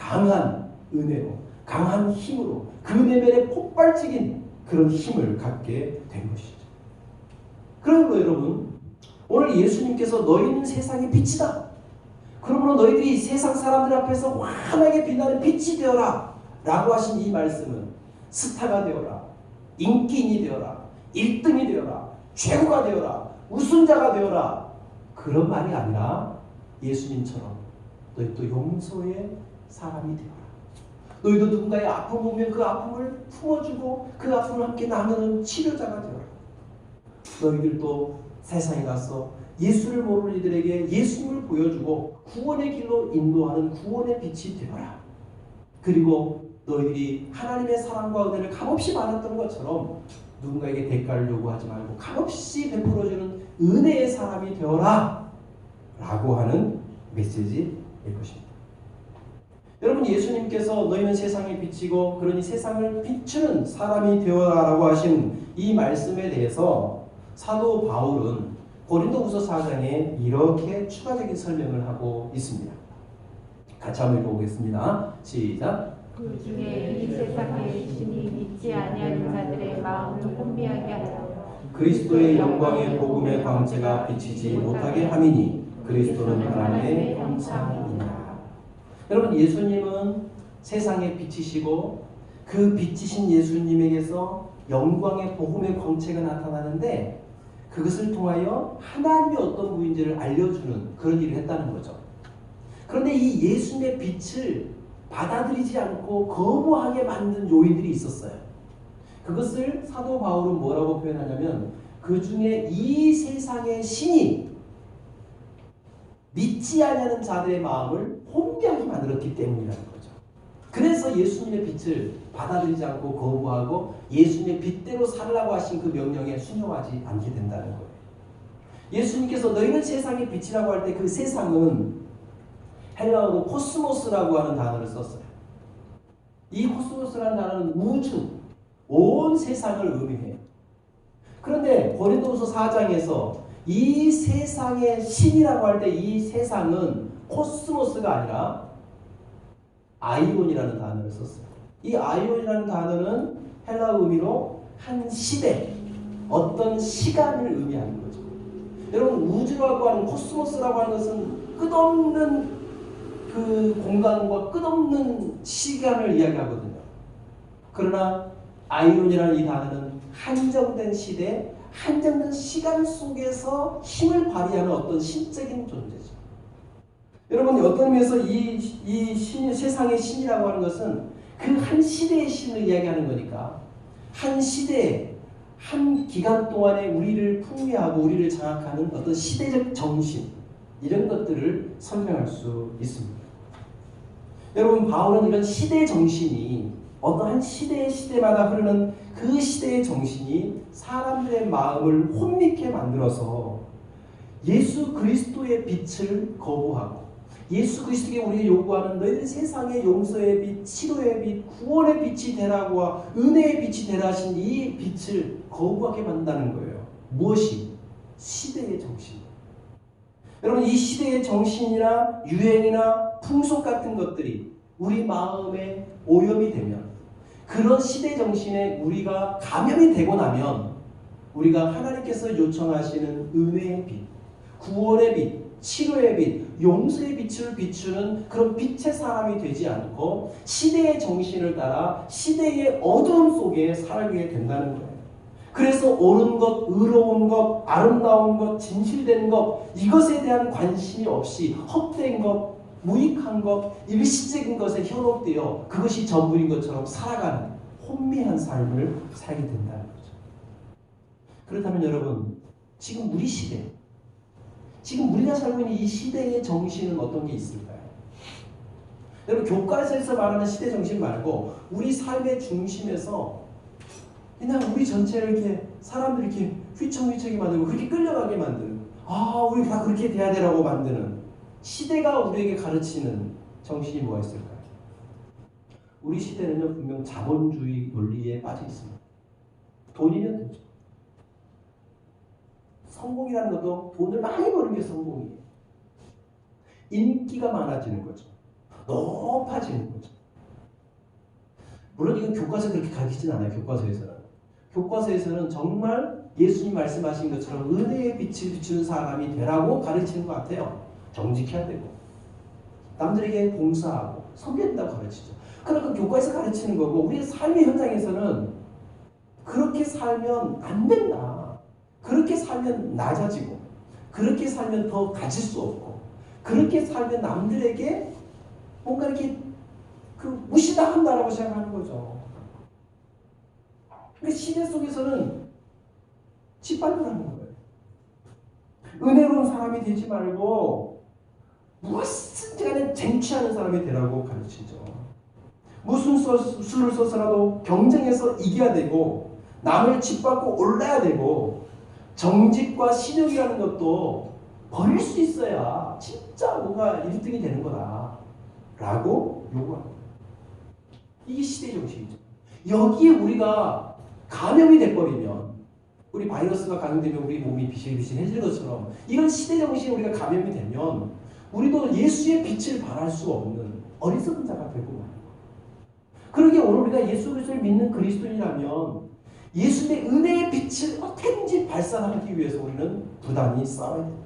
강한 은혜로, 강한 힘으로 그 내면의 폭발적인 그런 힘을 갖게 된 것이죠. 그러므로 여러분, 오늘 예수님께서 너희는 세상의 빛이다. 그러므로 너희들이 세상 사람들 앞에서 환하게 빛나는 빛이 되어라 라고 하신 이 말씀은 스타가 되어라, 인기인이 되어라, 1등이 되어라, 최고가 되어라, 우승자가 되어라, 그런 말이 아니라 예수님처럼 너희도 용서의 사람이 되어라. 너희도 누군가의 아픔 보면 그 아픔을 품어주고 그 아픔을 함께 나누는 치료자가 되어라. 너희들도 세상에 가서 예수를 모르는 이들에게 예수님을 보여주고 구원의 길로 인도하는 구원의 빛이 되어라. 그리고 너희들이 하나님의 사랑과 은혜를 값없이 받았던 것처럼 누군가에게 대가를 요구하지 말고 값없이 베풀어주는 은혜의 사람이 되어라 라고 하는 메시지일 것입니다. 여러분, 예수님께서 너희는 세상의 빛이고 그러니 세상을 비추는 사람이 되어라 라고 하신 이 말씀에 대해서 사도 바울은 고린도후서 4장에 이렇게 추가적인 설명을 하고 있습니다. 같이 한번 읽어보겠습니다. 시작. 그 중에 이 세상에 신이 믿지 아니하는 자들의 마음을 혼미하게 하여 그리스도의 영광의 복음의 광채가 비치지 못하게 함이니 그리스도는 하나님의 형상이니라. 여러분, 예수님은 세상의 빛이시고 그 빛이신 예수님에게서 영광의 복음의 광채가 나타나는데 그것을 통하여 하나님이 어떤 분인지를 알려주는 그런 일을 했다는 거죠. 그런데 이 예수님의 빛을 받아들이지 않고 거부하게 만든 요인들이 있었어요. 그것을 사도 바울은 뭐라고 표현하냐면 그 중에 이 세상의 신이 믿지 아니하는 자들의 마음을 혼미하게 만들었기 때문이라는 거죠. 그래서 예수님의 빛을 받아들이지 않고 거부하고 예수님의 빛대로 살라고 하신 그 명령에 순종하지 않게 된다는 거예요. 예수님께서 너희는 세상의 빛이라고 할 때 그 세상은 헬라어로 코스모스라고 하는 단어를 썼어요. 이 코스모스라는 단어는 우주, 온 세상을 의미해요. 그런데 고린도후서 4장에서 이 세상의 신이라고 할 때 이 세상은 코스모스가 아니라 아이온이라는 단어를 썼어요. 이 아이온이라는 단어는 헬라어 의미로 한 시대, 어떤 시간을 의미하는 거죠. 여러분, 우주라고 하는 코스모스라고 하는 것은 끝없는 그 공간과 끝없는 시간을 이야기하거든요. 그러나 아이온이라는 이 단어는 한정된 시대, 한정된 시간 속에서 힘을 발휘하는 어떤 신적인 존재죠. 여러분, 어떤 의미에서 세상의 신이라고 하는 것은 그 한 시대의 신을 이야기하는 거니까 한 시대에 한 기간 동안에 우리를 풍미하고 우리를 장악하는 어떤 시대적 정신, 이런 것들을 설명할 수 있습니다. 여러분, 바울은 이런 시대 정신이 어떠한 시대마다 흐르는 그 시대의 정신이 사람들의 마음을 혼미케 만들어서 예수 그리스도의 빛을 거부하고 예수 그리스도에게 우리가 요구하는 너희들 세상의 용서의 빛, 치료의 빛, 구원의 빛이 되라고 은혜의 빛이 되라 하신 이 빛을 거부하게 만든다는 거예요. 무엇이? 시대의 정신. 여러분, 이 시대의 정신이나 유행이나 풍속 같은 것들이 우리 마음에 오염이 되면 그런 시대 정신에 우리가 감염이 되고 나면 우리가 하나님께서 요청하시는 은혜의 빛, 구원의 빛, 치료의 빛, 용서의 빛을 비추는 그런 빛의 사람이 되지 않고 시대의 정신을 따라 시대의 어두움 속에 살게 된다는 거예요. 그래서 옳은 것, 의로운 것, 아름다운 것, 진실된 것, 이것에 대한 관심이 없이 헛된 것, 무익한 것, 일시적인 것에 현혹되어 그것이 전부인 것처럼 살아가는 혼미한 삶을 살게 된다는 거죠. 그렇다면 여러분, 지금 우리 시대, 지금 우리가 살고 있는 이 시대의 정신은 어떤 게 있을까요? 여러분, 교과서에서 말하는 시대 정신 말고 우리 삶의 중심에서 그냥 우리 전체를 이렇게 사람들 이렇게 휘청휘청이 만들고 그렇게 끌려가게 만드는, 우리 다 그렇게 돼야 되라고 만드는 시대가 우리에게 가르치는 정신이 뭐가 있을까요? 우리 시대는요, 분명 자본주의 논리에 빠져 있습니다. 돈이면 되죠. 성공이라는 것도 돈을 많이 버는 게 성공이에요. 인기가 많아지는 거죠. 높아 높아지는 거죠. 물론 이건 교과서에 그렇게 가르치진 않아요. 교과서에서는 정말 예수님 말씀하신 것처럼 은혜의 빛을 비추는 사람이 되라고 가르치는 것 같아요. 정직해야 되고 남들에게 봉사하고 섬겨야 된다고 가르치죠. 그러니까 교과에서 가르치는 거고 우리의 삶의 현장에서는 그렇게 살면 안 된다. 그렇게 살면 낮아지고 그렇게 살면 더 가질 수 없고 그렇게 살면 남들에게 뭔가 이렇게 무시당한다라고 생각하는 거죠. 그 시대 속에서는 짓밟으라는 거예요. 은혜로운 사람이 되지 말고 무엇이든지 간에 쟁취하는 사람이 되라고 가르치죠. 무슨 수를 써서라도 경쟁에서 이겨야 되고 남을 짓밟고 올라야 되고 정직과 신용이라는 것도 버릴 수 있어야 진짜 뭔가 1등이 되는 거다 라고 요구합니다. 이게 시대 정신이죠. 여기에 우리가 감염이 돼버리면 우리 바이러스가 감염되면 우리 몸이 비실비실해지는 것처럼 이런 시대 정신에 우리가 감염이 되면 우리도 예수의 빛을 발할 수 없는 어리석은 자가 되고 말이에요. 그러기에 오늘 우리가 예수 그리스도를 믿는 그리스도인이라면 예수의 은혜의 빛을 어떻게든지 발산하기 위해서 우리는 부단히 싸워야 됩니다.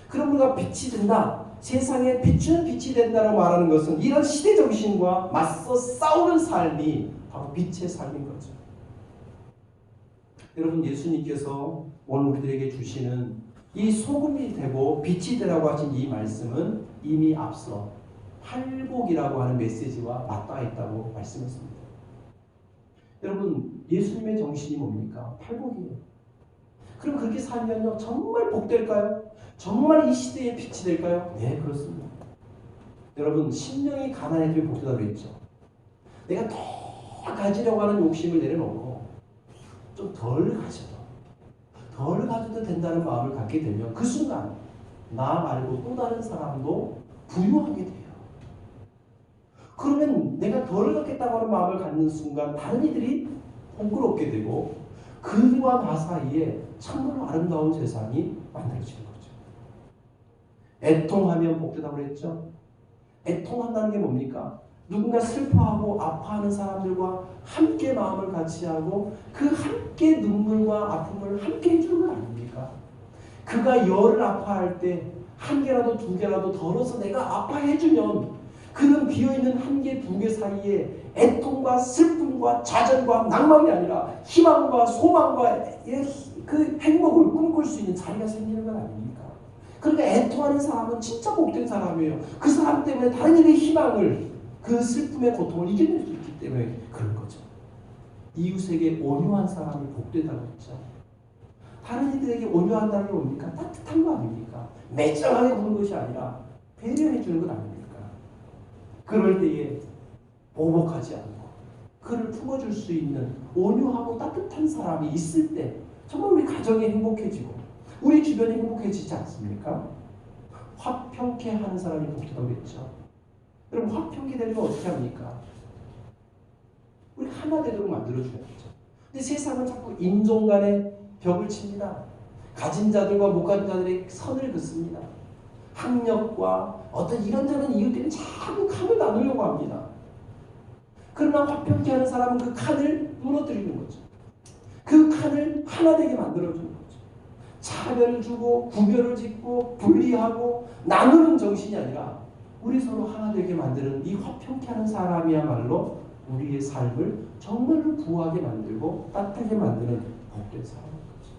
그럼 우리가 빛이 된다. 세상에 비추는 빛이 된다고 말하는 것은 이런 시대 정신과 맞서 싸우는 삶이 바로 빛의 삶인 거죠. 여러분 예수님께서 오늘 우리들에게 주시는 이 소금이 되고 빛이 되라고 하신 이 말씀은 이미 앞서 팔복이라고 하는 메시지와 맞닿아 있다고 말씀했습니다. 여러분 예수님의 정신이 뭡니까? 팔복이에요. 그럼 그렇게 살면요 정말 복될까요? 정말 이 시대의 빛이 될까요? 네 그렇습니다. 여러분 심령이 가난해지면 복되다고 그랬죠. 내가 더 가지려고 하는 욕심을 내려놓고 좀 덜 가져도 된다는 마음을 갖게 되면 그 순간 나 말고 또 다른 사람도 부유하게 돼요. 그러면 내가 덜 갖겠다고 하는 마음을 갖는 순간 다른 이들이 번거롭게 되고 그와 나 사이에 참으로 아름다운 세상이 만들어지는 거죠. 애통하면 복되다고 그랬죠. 애통한다는 게 뭡니까? 누군가 슬퍼하고 아파하는 사람들과 함께 마음을 같이 하고 그 함께 눈물과 아픔을 함께 해주는 건 아닙니까? 그가 열을 아파할 때 한 개라도 두 개라도 덜어서 내가 아파해주면 그는 비어있는 한 개, 두 개 사이에 애통과 슬픔과 좌절과 낭만이 아니라 희망과 소망과 그 행복을 꿈꿀 수 있는 자리가 생기는 건 아닙니까? 그러니까 애통하는 사람은 진짜 복된 사람이에요. 그 사람 때문에 다른 이들의 희망을 그 슬픔의 고통을 이겨낼 수 있기 때문에 그런 거죠. 이웃에게 온유한 사람이 복되다고 했죠. 다른 이들에게 온유한다는 게 뭡니까? 따뜻한 거 아닙니까? 매정하게 구는 것이 아니라 배려해 주는 것 아닙니까? 그럴 때에 보복하지 않고 그를 품어줄 수 있는 온유하고 따뜻한 사람이 있을 때 정말 우리 가정이 행복해지고 우리 주변이 행복해지지 않습니까? 화평케 하는 사람이 복되다고 했죠. 여러분 화평케 되려면 어떻게 합니까? 우리 하나 되도록 만들어줘야죠. 근데 세상은 자꾸 인종 간에 벽을 칩니다. 가진 자들과 못 가진 자들의 선을 긋습니다. 학력과 어떤 이런저런 이유들이 자꾸 칸을 나누려고 합니다. 그러나 화평케 하는 사람은 그 칸을 무너뜨리는 거죠. 그 칸을 하나 되게 만들어주는 거죠. 차별을 주고 구별을 짓고 분리하고 나누는 정신이 아니라 우리 서로 하나 되게 만드는 이 화평케 하는 사람이야말로 우리의 삶을 정말로 부하게 만들고 따뜻하게 만드는 복된 사람인 거죠.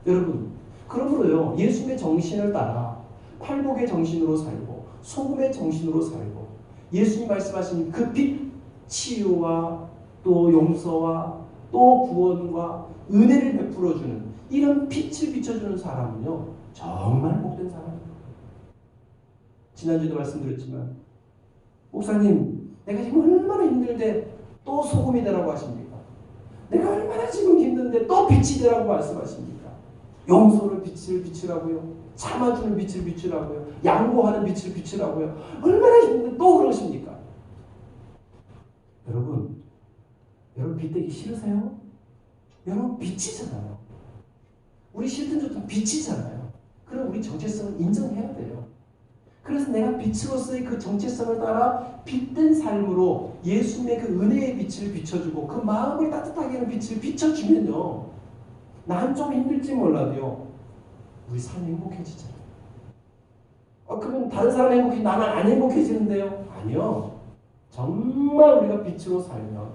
여러분 그러므로요 예수님의 정신을 따라 팔복의 정신으로 살고 소금의 정신으로 살고 예수님 말씀하신 그 빛 치유와 또 용서와 또 구원과 은혜를 베풀어주는 이런 빛을 비춰주는 사람은요 정말 복된 사람입니다. 지난주에도 말씀드렸지만 목사님 내가 지금 얼마나 힘들데 또 소금이 되라고 하십니까? 내가 얼마나 지금 힘든데 또 빛이 되라고 말씀하십니까? 용서를 빛을 비추라고요. 참아주는 빛을 비추라고요. 양보하는 빛을 비추라고요. 얼마나 힘든데 또 그러십니까? 여러분 빛 되기 싫으세요? 여러분 빛이잖아요. 우리 싫든 좋든 빛이잖아요. 그럼 우리 정체성을 인정해야 돼요. 그래서 내가 빛으로서의 그 정체성을 따라 빛된 삶으로 예수님의 그 은혜의 빛을 비춰주고 그 마음을 따뜻하게 하는 빛을 비춰주면요, 난 좀 힘들지 몰라도요, 우리 삶이 행복해지잖아요. 그러면 다른 사람 행복해, 나는 안 행복해지는데요? 아니요. 정말 우리가 빛으로 살면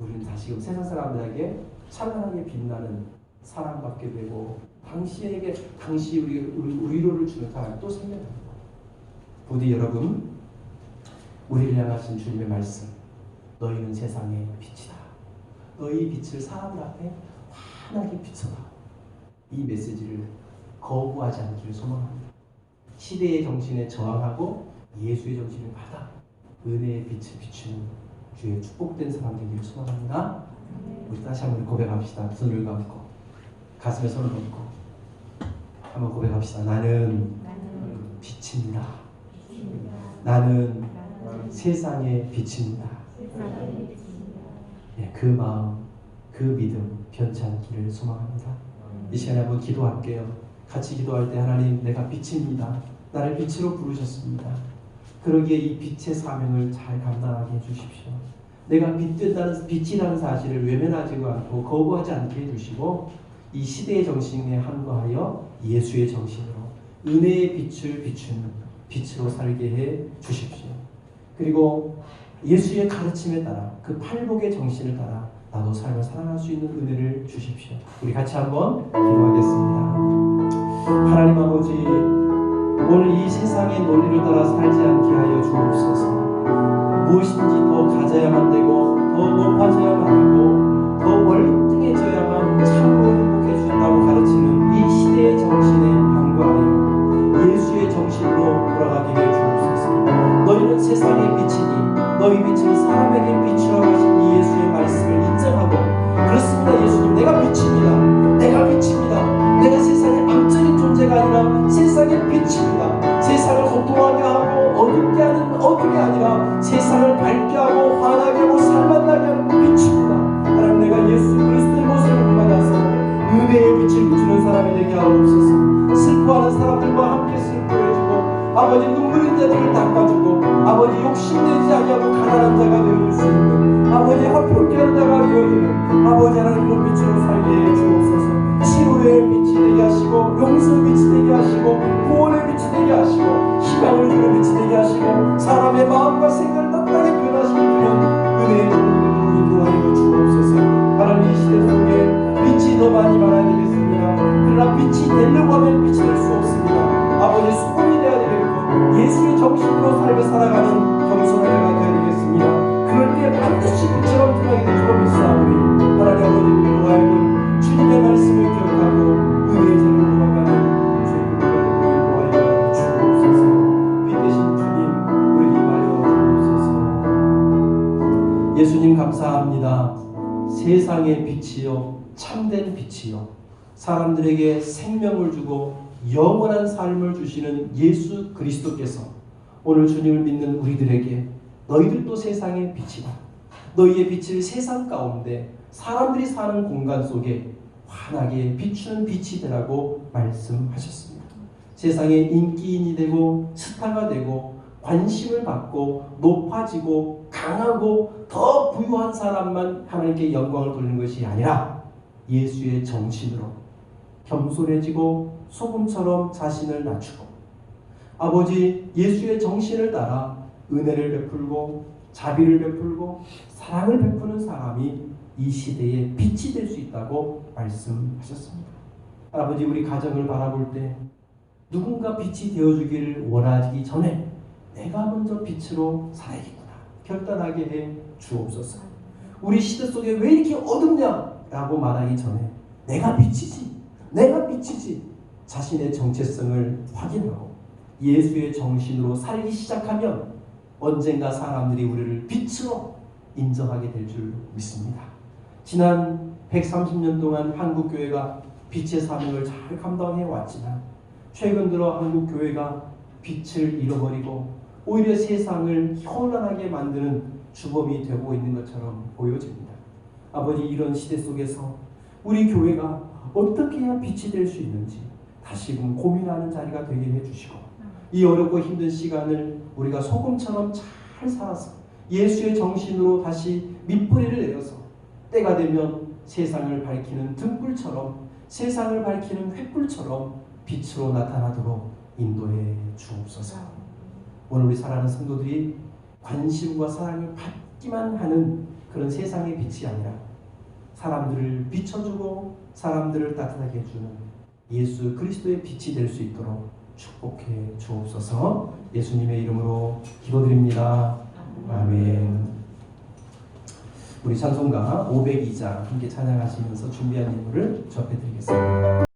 우리는 다시금 세상 사람들에게 찬란하게 빛나는 사랑받게 되고, 당시 우리 위로를 주는 사람이 또 생겨납니다. 부디 여러분, 우리를 향하신 주님의 말씀, 너희는 세상의 빛이다. 너희 빛을 사람들 앞에 환하게 비춰라. 이 메시지를 거부하지 않기를 소망합니다. 시대의 정신에 저항하고 예수의 정신을 받아 은혜의 빛을 비추는 주의 축복된 사람 되기를 소망합니다. 우리 다시 한번 고백합시다. 손을 감고 가슴에 손을 얹고 한번 고백합시다. 나는 빛입니다. 나는 세상의 빛입니다. 네, 그 마음, 그 믿음 변치 않기를 소망합니다. 이 시간에 한번 기도할게요. 같이 기도할 때, 하나님, 내가 빛입니다. 나를 빛으로 부르셨습니다. 그러기에 이 빛의 사명을 잘 감당하게 해주십시오. 내가 빛이라는 사실을 외면하지 않고 거부하지 않게 해주시고, 이 시대의 정신에 항거하여 예수의 정신으로 은혜의 빛을 비추는 빛으로 살게 해 주십시오. 그리고 예수의 가르침에 따라 그 팔복의 정신을 따라 나도 삶을 살아갈 수 있는 은혜를 주십시오. 우리 같이 한번 기도하겠습니다. 하나님 아버지, 오늘 이 세상의 논리를 따라 살지 않게 하여 주옵소서. 무엇인지 더 가져야만 되고, 더 높아져야만 하고, 더 월등해져야만 참으로 행복해진다고 가르치는 이 시대의 정신에 항거하여 예수의 정신으로 돌아가게 해 주옵소서. 너희는 세상의 빛이니 너희 빛은 사람에게 비추라고 하신 이 예수의 말씀을 인정하고, 그렇습니다 예수님, 내가 빛입니다. 내가 빛입니다. 내가 세상의 암적인 존재가 아니라 세상의 빛입니다. 세상을 고통하게 하고 어둡게 하는 어둠이 아니라 세상을 밝게 하고 환하게 하고 살만나게 하는 빛입니다. 하나님, 내가 예수 그리스도의 모습을 받아서 은혜의 빛을 비추는 사람이 되게 하옵소서. 슬퍼하는 사람들과 함께 슬퍼해주고, 아버지 눈물인 자들을 닦아주고, 아버지 욕심내지 아니하고 가난한 자가 되어줄 수 있는, 아버지 화평케 하는 자가 되어주는 아버지 하나님, 그런 빛으로 살게 해 주옵소서. 치유의 빛이 되게 하시고, 용서의 빛이 되게 하시고, 구원의 빛이 되게 하시고, 희망을 주는 빛이 되게 하시고, 사람의 마음과 생각을 따뜻하게 변화시키는 은혜의 종들을 인도하여 주옵소서. 하나님, 이 시대 속에 빛이 더 많이 많아야 되겠습니다. 그러나 빛이 되려고 하면 빛이 될 수 없습니다. 아버지, 수고이 되어야 되겠고, 예수의 정신으로 삶을 살아가는 겸손한 자가 되어야 되겠습니다. 그럴 때 반드시 빛처럼 드러나게 될 줄 믿사오니, 하나님 아버지, 우리로 하여금 주님의 말씀을 기억하고 은혜의 삶을 도망가는 죄인들과 인도하여 주옵소서. 빛 대신 주님, 우리 임하여 주옵소서. 예수님 감사합니다. 세상의 빛이요, 참된 빛이요, 사람들에게 생명을 주고 영원한 삶을 주시는 예수 그리스도께서 오늘 주님을 믿는 우리들에게 너희들도 세상의 빛이다. 너희의 빛을 세상 가운데 사람들이 사는 공간 속에 환하게 비추는 빛이 되라고 말씀하셨습니다. 세상의 인기인이 되고 스타가 되고 관심을 받고 높아지고 강하고 더 부유한 사람만 하나님께 영광을 돌리는 것이 아니라 예수의 정신으로 겸손해지고 소금처럼 자신을 낮추고, 아버지 예수의 정신을 따라 은혜를 베풀고 자비를 베풀고 사랑을 베푸는 사람이 이 시대의 빛이 될 수 있다고 말씀하셨습니다. 아버지, 우리 가정을 바라볼 때 누군가 빛이 되어주기를 원하기 전에 내가 먼저 빛으로 살아야겠구나 결단하게 해 주옵소서. 우리 시대 속에 왜 이렇게 어둡냐라고 말하기 전에 내가 빛이지, 내가 빛이지, 자신의 정체성을 확인하고 예수의 정신으로 살기 시작하면 언젠가 사람들이 우리를 빛으로 인정하게 될 줄 믿습니다. 지난 130년 동안 한국교회가 빛의 사명을 잘 감당해 왔지만 최근 들어 한국교회가 빛을 잃어버리고 오히려 세상을 혼란하게 만드는 주범이 되고 있는 것처럼 보여집니다. 아버지, 이런 시대 속에서 우리 교회가 어떻게 해야 빛이 될 수 있는지 다시금 고민하는 자리가 되게 해주시고, 이 어렵고 힘든 시간을 우리가 소금처럼 잘 살아서 예수의 정신으로 다시 밑뿌리를 내려서 때가 되면 세상을 밝히는 등불처럼, 세상을 밝히는 횃불처럼 빛으로 나타나도록 인도해 주옵소서. 오늘 우리 사랑하는 성도들이 관심과 사랑을 받기만 하는 그런 세상의 빛이 아니라 사람들을 비춰주고 사람들을 따뜻하게 해주는 예수 그리스도의 빛이 될 수 있도록 축복해 주옵소서. 예수님의 이름으로 기도드립니다. 아멘. 우리 찬송가 502장 함께 찬양하시면서 준비한 예물을 접해드리겠습니다.